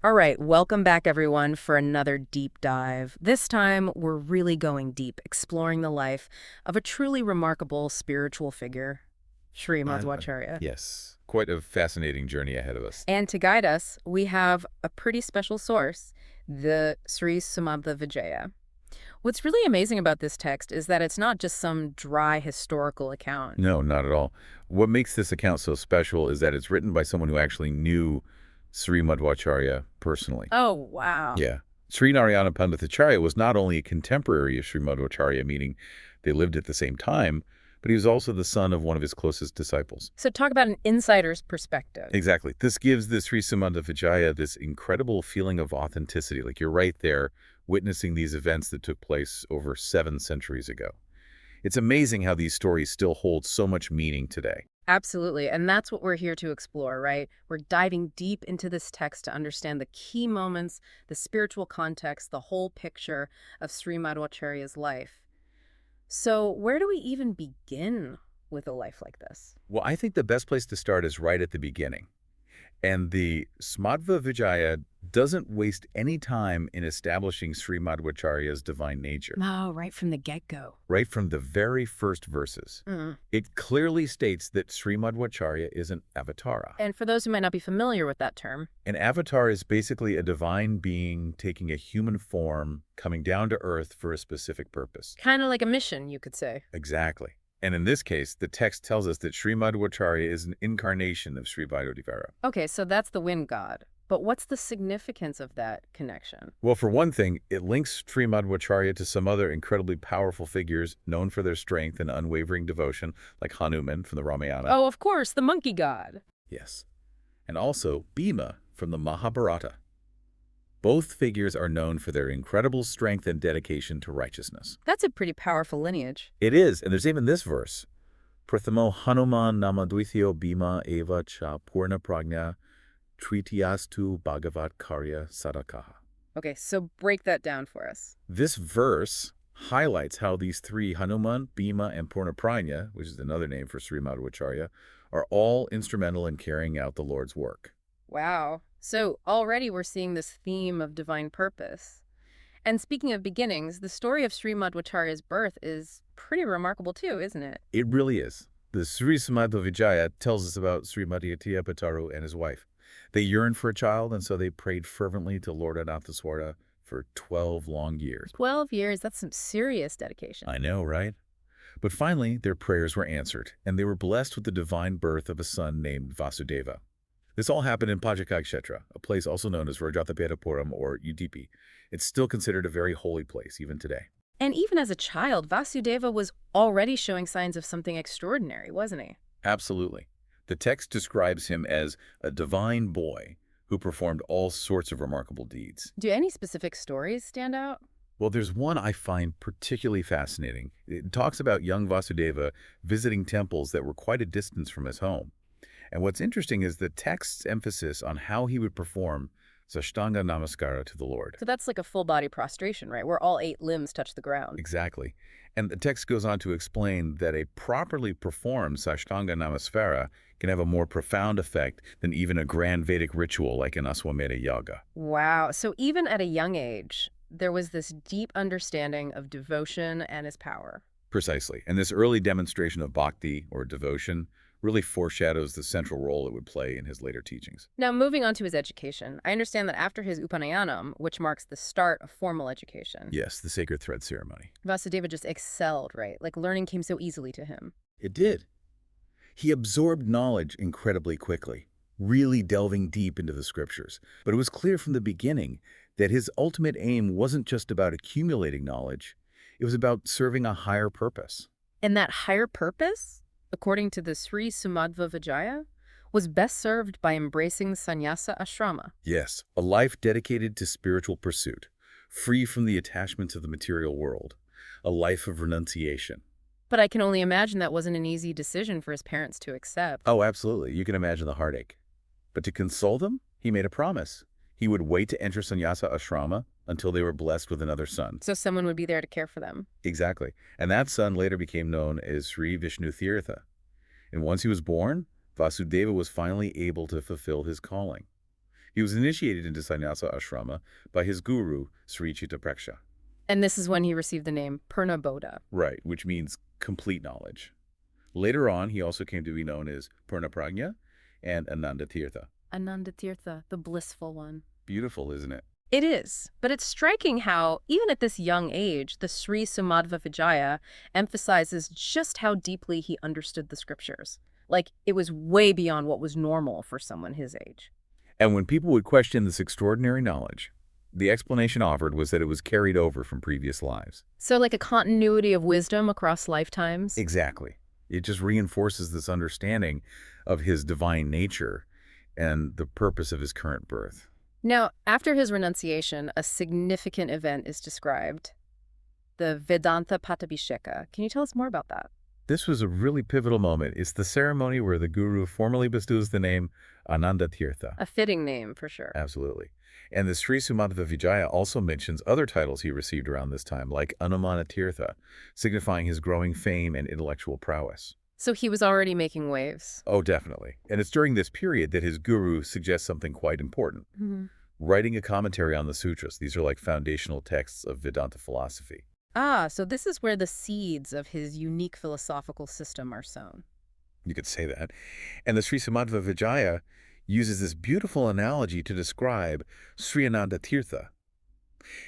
All right, welcome back everyone for another deep dive. This time, we're really going deep, exploring the life of a truly remarkable spiritual figure, Sri Madhwacharya. Yes, quite a fascinating journey ahead of us. And to guide us, we have a pretty special source, the Sri Sumadhva Vijaya. What's really amazing about this text is that it's not just some dry historical account. No, not at all. What makes this account so special is that it's written by someone who actually knew Sri Madhwacharya personally. Oh, wow. Yeah. Sri Narayana Panditacharya was not only a contemporary of Sri Madhwacharya, meaning they lived at the same time, but he was also the son of one of his closest disciples. So talk about an insider's perspective. Exactly. This gives the Sri Sumadhva Vijaya this incredible feeling of authenticity, like you're right there witnessing these events that took place over 7 centuries ago. It's amazing how these stories still hold so much meaning today. Absolutely. And that's what we're here to explore, right? We're diving deep into this text to understand the key moments, the spiritual context, the whole picture of Sri Madhwacharya's life. So where do we even begin with a life like this? Well, I think the best place to start is right at the beginning. And the Sumadhva Vijaya doesn't waste any time in establishing Sri Madhvacharya's divine nature. Oh, right from the get-go. Right from the very first verses, it clearly states that Sri Madhvacharya is an avatara. And for those who might not be familiar with that term, An avatar is basically a divine being taking a human form, coming down to earth for a specific purpose. kind of like a mission, you could say. Exactly. And in this case, the text tells us that Sri Madhvacharya is an incarnation of Sri Vajradevara. Okay, so that's the wind god. But what's the significance of that connection? Well, for one thing, it links Sri Madhvacharya to some other incredibly powerful figures known for their strength and unwavering devotion, like Hanuman from the Ramayana. Oh, of course, the monkey god. Yes. And also Bhima from the Mahabharata. Both figures are known for their incredible strength and dedication to righteousness. That's a pretty powerful lineage. It is, and there's even this verse. Prathamo Hanuman namadvithyo Bhima eva cha purna prajna tritiyastu bhagavat karya sadakaha. Okay, so break that down for us. This verse highlights how these three, Hanuman, Bhima, and Purnaprajna, which is another name for Sri Madhvacharya, are all instrumental in carrying out the Lord's work. Wow. So already we're seeing this theme of divine purpose. And speaking of beginnings, the story of Sri Madhvacharya's birth is pretty remarkable too, isn't it? It really is. The Sri Sumadhva Vijaya tells us about Sri Madhyatiya Pataru and his wife. They yearned for a child, and so they prayed fervently to Lord Anathaswara for 12 long years. 12 years, that's some serious dedication. I know, right? But finally, their prayers were answered, and they were blessed with the divine birth of a son named Vasudeva. This all happened in Pajakakshetra, a place also known as Rajatapetapuram or Udupi. It's still considered a very holy place, even today. And even as a child, Vasudeva was already showing signs of something extraordinary, wasn't he? Absolutely. The text describes him as a divine boy who performed all sorts of remarkable deeds. Do any specific stories stand out? Well, there's one I find particularly fascinating. It talks about young Vasudeva visiting temples that were quite a distance from his home. And what's interesting is the text's emphasis on how he would perform Sashtanga Namaskara to the Lord. So that's like a full body prostration, right? Where all 8 limbs touch the ground. Exactly. And the text goes on to explain that a properly performed Sashtanga Namaskara can have a more profound effect than even a grand Vedic ritual like an Aswamedha Yaga. Wow. So even at a young age, there was this deep understanding of devotion and his power. Precisely. And this early demonstration of bhakti, or devotion, really foreshadows the central role it would play in his later teachings. Now, moving on to his education, I understand that after his Upanayanam, which marks the start of formal education, Yes, the sacred thread ceremony. Vasudeva just excelled, right? Like learning came so easily to him. It did. He absorbed knowledge incredibly quickly, really delving deep into the scriptures. But it was clear from the beginning that his ultimate aim wasn't just about accumulating knowledge, it was about serving a higher purpose. And that higher purpose, according to the Sri Sumadhva Vijaya, was best served by embracing sannyasa ashrama. Yes, a life dedicated to spiritual pursuit, free from the attachments of the material world, a life of renunciation. But I can only imagine that wasn't an easy decision for his parents to accept. Oh, absolutely. You can imagine the heartache. But to console them, he made a promise. He would wait to enter sannyasa ashrama until they were blessed with another son. So someone would be there to care for them. Exactly. And that son later became known as Sri Vishnu Tirtha. And once he was born, Vasudeva was finally able to fulfill his calling. He He was initiated into sannyasa ashrama by his guru, Sri Chittapreksha. And this is when he received the name Purnabodha. Right, which means complete knowledge. Later on, he also came to be known as Purnaprajna and Anandatirtha. Anandatirtha, the blissful one. Beautiful, isn't it? It is, but it's striking how, even at this young age, the Sri Sumadhva Vijaya emphasizes just how deeply he understood the scriptures. Like, it was way beyond what was normal for someone his age. And when people would question this extraordinary knowledge, the explanation offered was that it was carried over from previous lives. So like a continuity of wisdom across lifetimes? Exactly. It just reinforces this understanding of his divine nature and the purpose of his current birth. Now, after his renunciation, a significant event is described, the Vedanta Pattabhisheka. Can you tell us more about that? This was a really pivotal moment. It's the ceremony where the guru formally bestows the name Anandatirtha. A fitting name, for sure. Absolutely. And the Sri Sumadhva Vijaya also mentions other titles he received around this time, like Anumanatirtha, signifying his growing fame and intellectual prowess. So he was already making waves. Oh, definitely. And it's during this period that his guru suggests something quite important. Writing a commentary on the sutras. These are like foundational texts of Vedanta philosophy. Ah, so this is where the seeds of his unique philosophical system are sown. You could say that. And the Sri Sumadhva Vijaya uses this beautiful analogy to describe Sri Anandatirtha.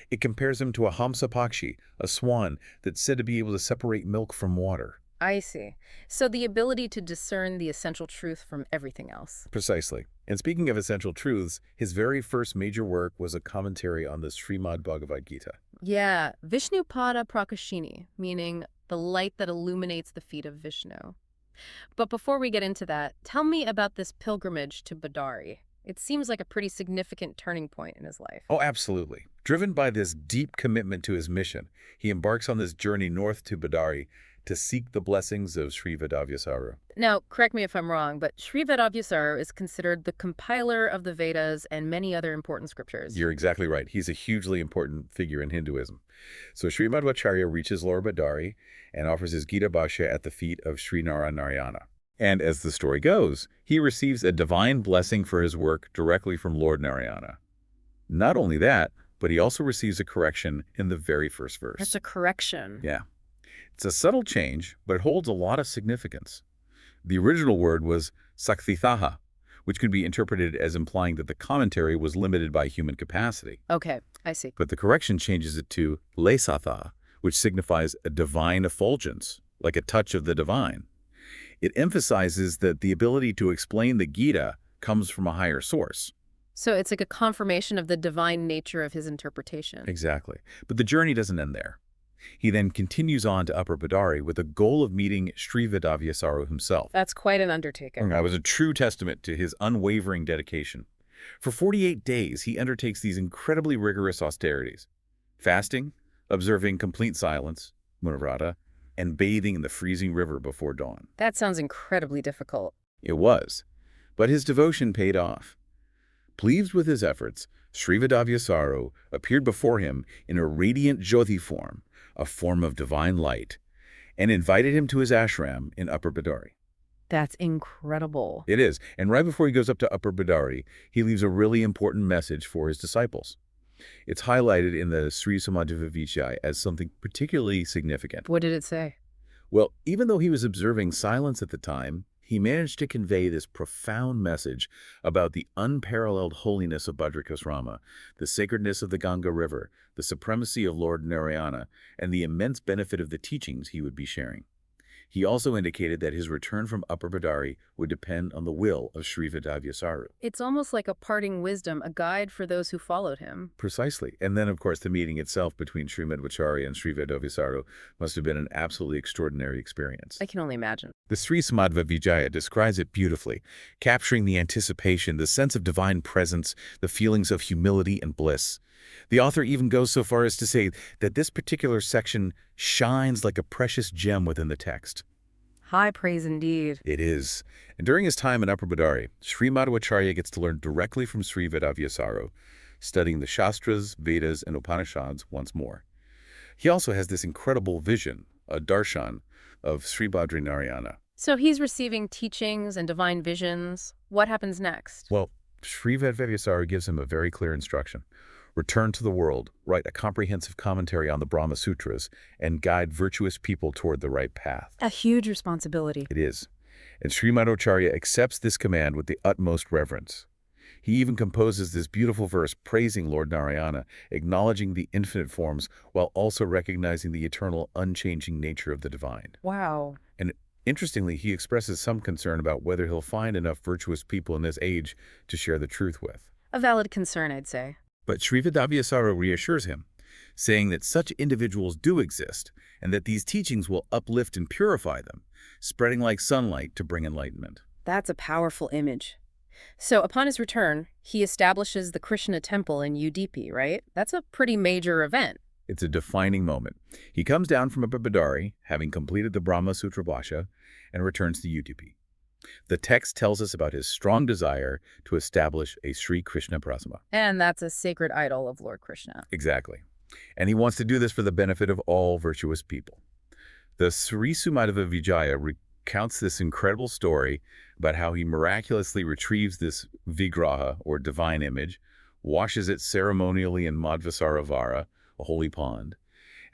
It compares him to a Hamsa Pakshi, a swan that's said to be able to separate milk from water. I see. So the ability to discern the essential truth from everything else. Precisely. And speaking of essential truths, his very first major work was a commentary on the Srimad Bhagavad Gita. Yeah, Vishnupada Prakashini, meaning the light that illuminates the feet of Vishnu. But before we get into that, tell me about this pilgrimage to Badari. It seems like a pretty significant turning point in his life. Oh, absolutely. Driven by this deep commitment to his mission, he embarks on this journey north to Badari to seek the blessings of Sri Vedavyasara. Now, correct me if I'm wrong, but Sri Vedavyasara is considered the compiler of the Vedas and many other important scriptures. You're exactly right. He's a hugely important figure in Hinduism. So Sri Madhwacharya reaches Lord Badari and offers his Gita Bhashya at the feet of Sri Narayana. And as the story goes, he receives a divine blessing for his work directly from Lord Narayana. Not only that, but he also receives a correction in the very first verse. That's a correction. Yeah. It's a subtle change, but it holds a lot of significance. The original word was sakthithaha, which could be interpreted as implying that the commentary was limited by human capacity. Okay, I see. But the correction changes it to lesatha, which signifies a divine effulgence, like a touch of the divine. It emphasizes that the ability to explain the Gita comes from a higher source. So it's like a confirmation of the divine nature of his interpretation. Exactly. But the journey doesn't end there. He then continues on to Upper Badari with the goal of meeting Sri Vedavyasara himself. That's quite an undertaking. That was a true testament to his unwavering dedication. For 48 days, he undertakes these incredibly rigorous austerities: fasting, observing complete silence, Munavrata, and bathing in the freezing river before dawn. That sounds incredibly difficult. It was, but his devotion paid off. Pleased with his efforts, Sri Vedavyasara appeared before him in a radiant Jyoti form, a form of divine light, and invited him to his ashram in Upper Badari. That's incredible. It is, and right before he goes up to Upper Badari, he leaves a really important message for his disciples. It's highlighted in the Sri Sumadhva Vijaya as something particularly significant. What did it say? Well, even though he was observing silence at the time, he managed to convey this profound message about the unparalleled holiness of Bhadrakasrama, the sacredness of the Ganga River, the supremacy of Lord Narayana, and the immense benefit of the teachings he would be sharing. He also indicated that his return from Upper Badari would depend on the will of Sri Vedavyasara. It's almost like a parting wisdom, a guide for those who followed him. Precisely. And then, of course, the meeting itself between Sri Madhwacharya and Sri Vedavyasara must have been an absolutely extraordinary experience. I can only imagine. The Sri Sumadhva Vijaya describes it beautifully, capturing the anticipation, the sense of divine presence, the feelings of humility and bliss. The author even goes so far as to say that this particular section shines like a precious gem within the text. High praise indeed. It is. And during his time in Upper Badari, Sri Madhwacharya gets to learn directly from Sri Vedavyasara, studying the Shastras, Vedas, and Upanishads once more. He also has this incredible vision, a darshan, of Sri Badrinarayana. So he's receiving teachings and divine visions. What happens next? Well, Sri Vedveswara gives him a very clear instruction. Return to the world, write a comprehensive commentary on the Brahma Sutras, and guide virtuous people toward the right path. A huge responsibility. It is. And Sri Madhwacharya accepts this command with the utmost reverence. He even composes this beautiful verse praising Lord Narayana, acknowledging the infinite forms while also recognizing the eternal, unchanging nature of the divine. Wow. And interestingly, he expresses some concern about whether he'll find enough virtuous people in this age to share the truth with. A valid concern, I'd say. But Sri Vedveswara reassures him, saying that such individuals do exist and that these teachings will uplift and purify them, spreading like sunlight to bring enlightenment. That's a powerful image. So upon his return, he establishes the Krishna temple in UDP, right? That's a pretty major event. It's a defining moment. He comes down from Upper Badari, having completed the Brahma Sutra Bhashya, and returns to UDP. The text tells us about his strong desire to establish a Sri Krishna Prasama. And that's a sacred idol of Lord Krishna. Exactly. And he wants to do this for the benefit of all virtuous people. The Sri Sumadhwa Vijaya recounts this incredible story about how he miraculously retrieves this vigraha, or divine image, washes it ceremonially in Madhvacharya, a holy pond,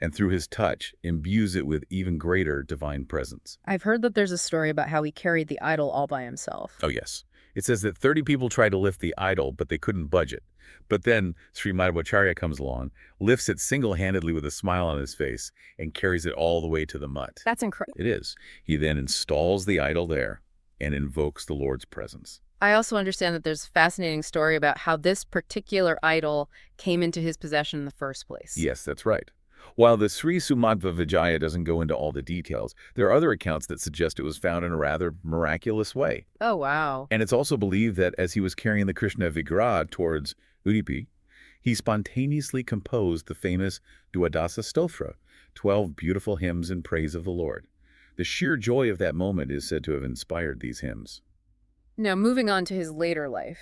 and through his touch, imbues it with even greater divine presence. I've heard that there's a story about how he carried the idol all by himself. Oh, yes. It says that 30 people tried to lift the idol, but they couldn't budge it. But then Sri Madhwacharya comes along, lifts it single-handedly with a smile on his face, and carries it all the way to the mutt. That's incredible. It is. He then installs the idol there and invokes the Lord's presence. I also understand that there's a fascinating story about how this particular idol came into his possession in the first place. Yes, that's right. While the Sri Sumadhwa Vijaya doesn't go into all the details, there are other accounts that suggest it was found in a rather miraculous way. Oh, wow. And it's also believed that as he was carrying the Krishna Vigraha towards Udupi, he spontaneously composed the famous Dwadasa Stotra, 12 beautiful hymns in praise of the Lord. The sheer joy of that moment is said to have inspired these hymns. Now, moving on to his later life.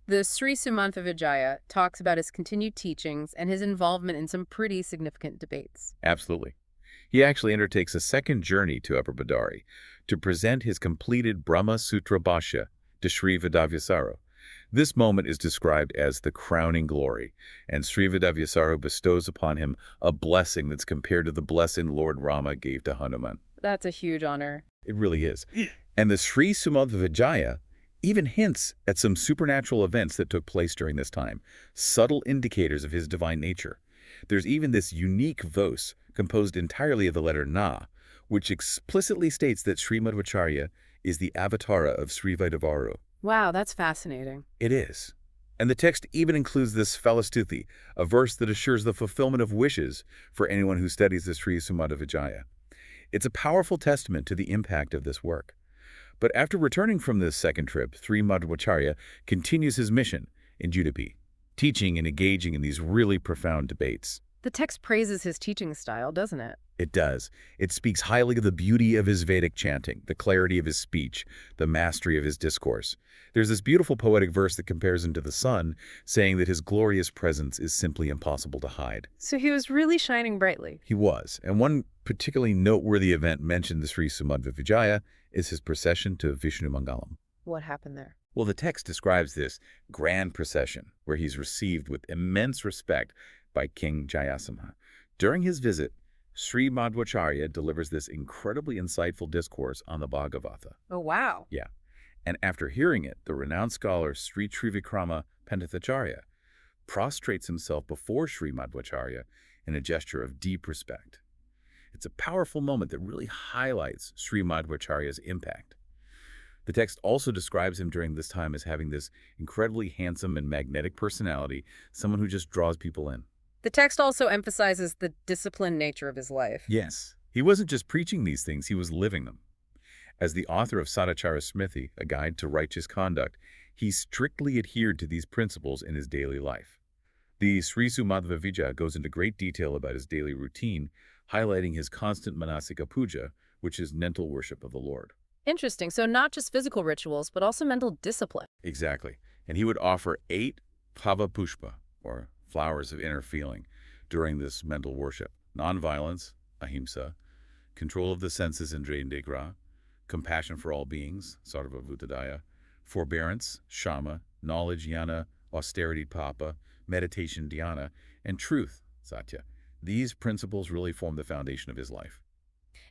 The Sri Sumadhwa Vijaya talks about his continued teachings and his involvement in some pretty significant debates. Absolutely. He actually undertakes a second journey to Upper Badari to present his completed Brahma Sutra Bhashya to Sri Vedveswara. This moment is described as the crowning glory, and Sri Vedveswara bestows upon him a blessing that's compared to the blessing Lord Rama gave to Hanuman. That's a huge honor. It really is. And the Sri Sumadhva Vijaya even hints at some supernatural events that took place during this time, subtle indicators of his divine nature. There's even this unique verse composed entirely of the letter Na, which explicitly states that Sri Madhwacharya is the avatara of Sri Vedveswara. Wow, that's fascinating. It is. And the text even includes this Phalastuthi, a verse that assures the fulfillment of wishes for anyone who studies the Sri Sumadhva Vijaya. It's a powerful testament to the impact of this work. But after returning from this second trip, Sri Madhwacharya continues his mission in Udupi, teaching and engaging in these really profound debates. The text praises his teaching style, doesn't it? It does. It speaks highly of the beauty of his Vedic chanting, the clarity of his speech, the mastery of his discourse. There's this beautiful poetic verse that compares him to the sun, saying that his glorious presence is simply impossible to hide. So he was really shining brightly. He was. And one particularly noteworthy event mentioned in the Sri Sumadhva Vijaya is his procession to Vishnu Mangalam. What happened there? Well, the text describes this grand procession where he's received with immense respect by King Jayasimha. During his visit, Sri Madhwacharya delivers this incredibly insightful discourse on the Bhagavata. Oh, wow. Yeah. And after hearing it, the renowned scholar Sri Trivikrama Panditacharya prostrates himself before Sri Madhwacharya in a gesture of deep respect. It's a powerful moment that really highlights Sri Madhwacharya's impact. The text also describes him during this time as having this incredibly handsome and magnetic personality, someone who just draws people in. The text also emphasizes the disciplined nature of his life. Yes. He wasn't just preaching these things, he was living them. As the author of Sadachara Smriti, a guide to righteous conduct, he strictly adhered to these principles in his daily life. The Sri Sumadhva Vijaya goes into great detail about his daily routine, highlighting his constant manasika puja, which is mental worship of the Lord. Interesting. So not just physical rituals, but also mental discipline. Exactly. And he would offer 8 Bhava Pushpa, or flowers of inner feeling, during this mental worship. Nonviolence, ahimsa, control of the senses, indriya, compassion for all beings, sarva bhutadaya, forbearance, shama, knowledge jnana, austerity papa, meditation dhyana, and truth satya. These principles really form the foundation of his life.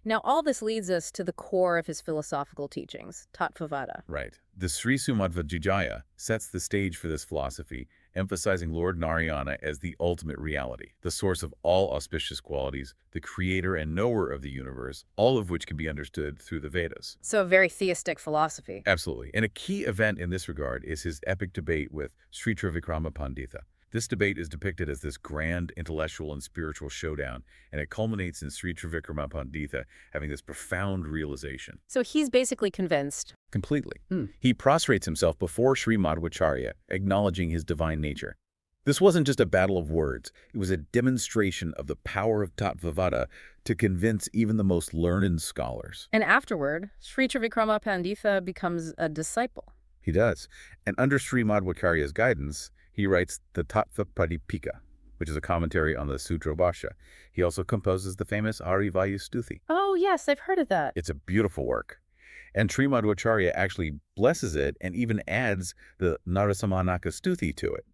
Now, all this leads us to the core of his philosophical teachings, Tattvavada. Right. The Sri Sumadhva Vijaya sets the stage for this philosophy, emphasizing Lord Narayana as the ultimate reality, the source of all auspicious qualities, the creator and knower of the universe, all of which can be understood through the Vedas. So a very theistic philosophy. Absolutely. And a key event in this regard is his epic debate with Sri Trivikrama Pandita. This debate is depicted as this grand intellectual and spiritual showdown, and it culminates in Sri Trivikrama Pandita having this profound realization. So he's basically convinced. Completely. Hmm. He prostrates himself before Sri Madhwacharya, acknowledging his divine nature. This wasn't just a battle of words. It was a demonstration of the power of Tattvavada to convince even the most learned scholars. And afterward, Sri Trivikrama Pandita becomes a disciple. He does. And under Sri Madhwacharya's guidance, he writes the Tattva Pradipika, which is a commentary on the Sutra Bhashya. He also composes the famous Arivayu Stuti. Oh, yes, I've heard of that. It's a beautiful work. And Sri Madhwacharya actually blesses it and even adds the Narasamanaka Stuti to it.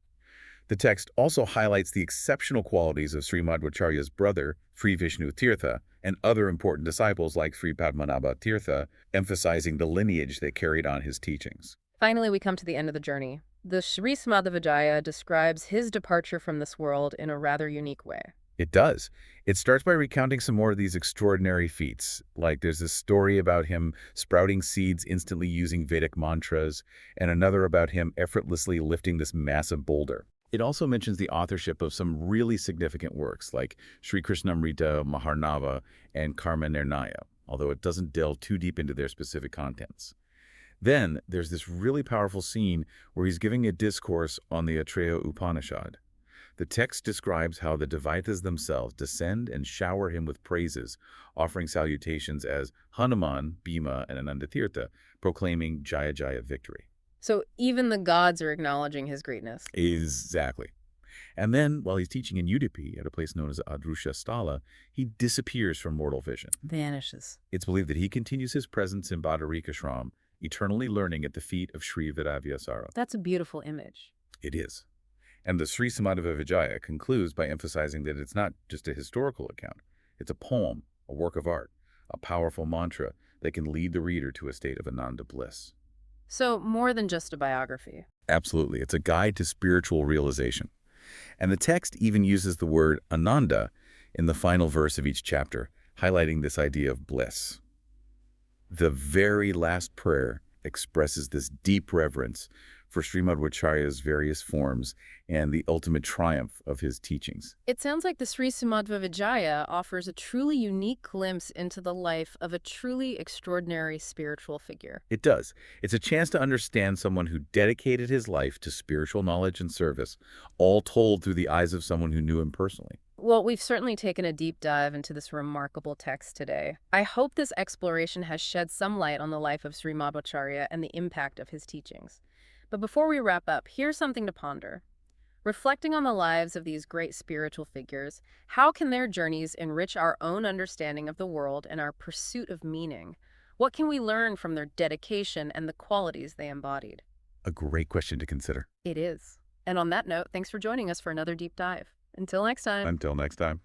The text also highlights the exceptional qualities of Sri Madhwacharya's brother, Sri Vishnu Tirtha, and other important disciples like Sri Padmanabha Tirtha, emphasizing the lineage that carried on his teachings. Finally, we come to the end of the journey. The Sri Sumadhva Vijaya describes his departure from this world in a rather unique way. It does. It starts by recounting some more of these extraordinary feats. Like there's this story about him sprouting seeds instantly using Vedic mantras, and another about him effortlessly lifting this massive boulder. It also mentions the authorship of some really significant works like Sri Krishnamrita, Maharnava, and Karma Nirnaya, although it doesn't delve too deep into their specific contents. Then there's this really powerful scene where he's giving a discourse on the Atreya Upanishad. The text describes how the Devaitas themselves descend and shower him with praises, offering salutations as Hanuman, Bhima, and Anandatirtha, proclaiming Jaya Jaya victory. So even the gods are acknowledging his greatness. Exactly. And then, while he's teaching in Udupi, at a place known as Adrusha Sthala, he disappears from mortal vision. Vanishes. It's believed that he continues his presence in Badarikashram, eternally learning at the feet of Sri Vedavyasara. That's a beautiful image. It is. And the Sri Sumadhva Vijaya concludes by emphasizing that it's not just a historical account. It's a poem, a work of art, a powerful mantra that can lead the reader to a state of Ananda bliss. So more than just a biography. Absolutely. It's a guide to spiritual realization. And the text even uses the word Ananda in the final verse of each chapter, highlighting this idea of bliss. The very last prayer expresses this deep reverence for Sri Madhwacharya's various forms and the ultimate triumph of his teachings. It sounds like the Sri Sumadhva Vijaya offers a truly unique glimpse into the life of a truly extraordinary spiritual figure. It does. It's a chance to understand someone who dedicated his life to spiritual knowledge and service, all told through the eyes of someone who knew him personally. Well, we've certainly taken a deep dive into this remarkable text today. I hope this exploration has shed some light on the life of Sri Madhwacharya and the impact of his teachings. But before we wrap up, here's something to ponder. Reflecting on the lives of these great spiritual figures, how can their journeys enrich our own understanding of the world and our pursuit of meaning? What can we learn from their dedication and the qualities they embodied? A great question to consider. It is. And on that note, thanks for joining us for another deep dive. Until next time. Until next time.